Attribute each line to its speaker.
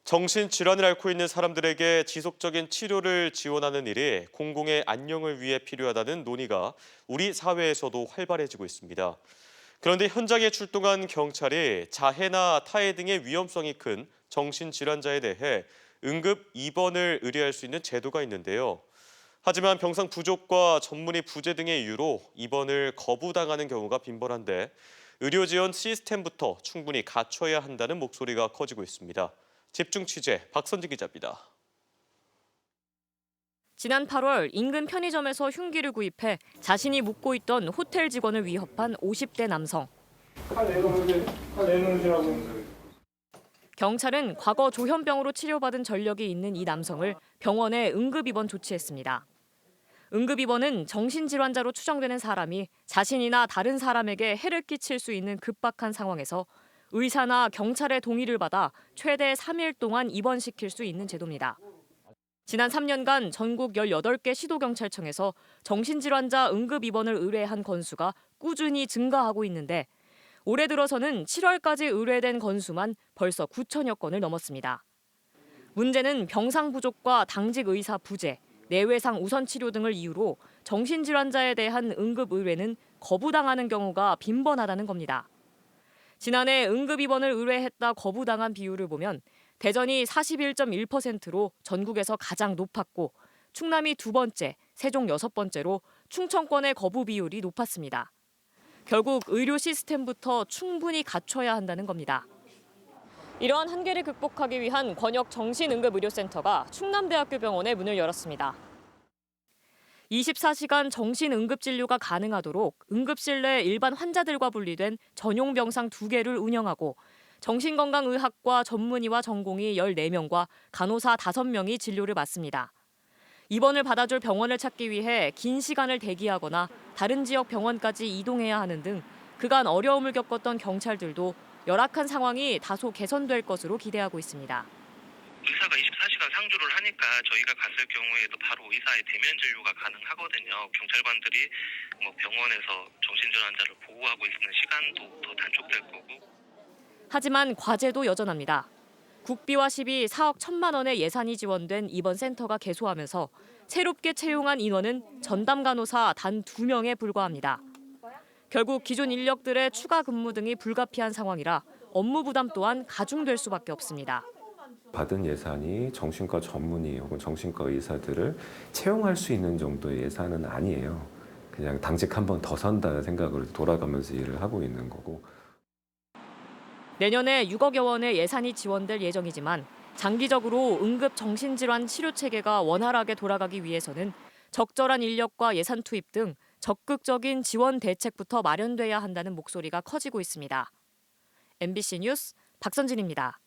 Speaker 1: 정신질환을 앓고 있는 사람들에게 지속적인 치료를 지원하는 일이 공공의 안녕을 위해 필요하다는 논의가 우리 사회에서도 활발해지고 있습니다. 그런데 현장에 출동한 경찰이 자해나 타해 등의 위험성이 큰 정신질환자에 대해 응급 입원을 의뢰할 수 있는 제도가 있는데요. 하지만 병상 부족과 전문의 부재 등의 이유로 입원을 거부당하는 경우가 빈번한데 의료 지원 시스템부터 충분히 갖춰야 한다는 목소리가 커지고 있습니다. 집중 취재 박선지 기자입니다.
Speaker 2: 지난 8월 인근 편의점에서 흉기를 구입해 자신이 묵고 있던 호텔 직원을 위협한 50대 남성.
Speaker 3: 칼 내놓으시라고.
Speaker 2: 경찰은 과거 조현병으로 치료받은 전력이 있는 이 남성을 병원에 응급입원 조치했습니다. 응급입원은 정신질환자로 추정되는 사람이 자신이나 다른 사람에게 해를 끼칠 수 있는 급박한 상황에서 의사나 경찰의 동의를 받아 최대 3일 동안 입원시킬 수 있는 제도입니다. 지난 3년간 전국 18개 시도경찰청에서 정신질환자 응급입원을 의뢰한 건수가 꾸준히 증가하고 있는데 올해 들어서는 7월까지 의뢰된 건수만 벌써 9천여 건을 넘었습니다. 문제는 병상 부족과 당직 의사 부재, 내외상 우선 치료 등을 이유로 정신질환자에 대한 응급 의뢰는 거부당하는 경우가 빈번하다는 겁니다. 지난해 응급입원을 의뢰했다 거부당한 비율을 보면 대전이 41.1%로 전국에서 가장 높았고 충남이 두 번째, 세종 여섯 번째로 충청권의 거부 비율이 높았습니다. 결국 의료 시스템부터 충분히 갖춰야 한다는 겁니다. 이러한 한계를 극복하기 위한 권역 정신응급의료센터가 충남대학교 병원에 문을 열었습니다. 24시간 정신응급진료가 가능하도록 응급실 내 일반 환자들과 분리된 전용 병상 2개를 운영하고 정신건강의학과 전문의와 전공의 14명과 간호사 5명이 진료를 받습니다. 입원을 받아줄 병원을 찾기 위해 긴 시간을 대기하거나 다른 지역 병원까지 이동해야 하는 등 그간 어려움을 겪었던 경찰들도 열악한 상황이 다소 개선될 것으로 기대하고 있습니다.
Speaker 4: 의사가 24시간 상주를 하니까 저희가 갔을 경우에도 바로 의사의 대면 진료가 가능하거든요. 경찰관들이 병원에서 정신질환자를 보호하고 있는 시간도 더 단축될 거고. 하지만
Speaker 2: 과제도 여전합니다. 국비와 시비 4억 1천만 원의 예산이 지원된 이번 센터가 개소하면서 새롭게 채용한 인원은 전담 간호사 단 2명에 불과합니다. 결국 기존 인력들의 추가 근무 등이 불가피한 상황이라 업무 부담 또한 가중될 수밖에 없습니다.
Speaker 5: 받은 예산이 정신과 전문의 혹은 정신과 의사들을 채용할 수 있는 정도의 예산은 아니에요. 그냥 당직 한 번 더 선다는 생각으로 돌아가면서 일을 하고 있는 거고.
Speaker 2: 내년에 6억여 원의 예산이 지원될 예정이지만 장기적으로 응급 정신질환 치료 체계가 원활하게 돌아가기 위해서는 적절한 인력과 예산 투입 등 적극적인 지원 대책부터 마련돼야 한다는 목소리가 커지고 있습니다. MBC 뉴스 박선진입니다.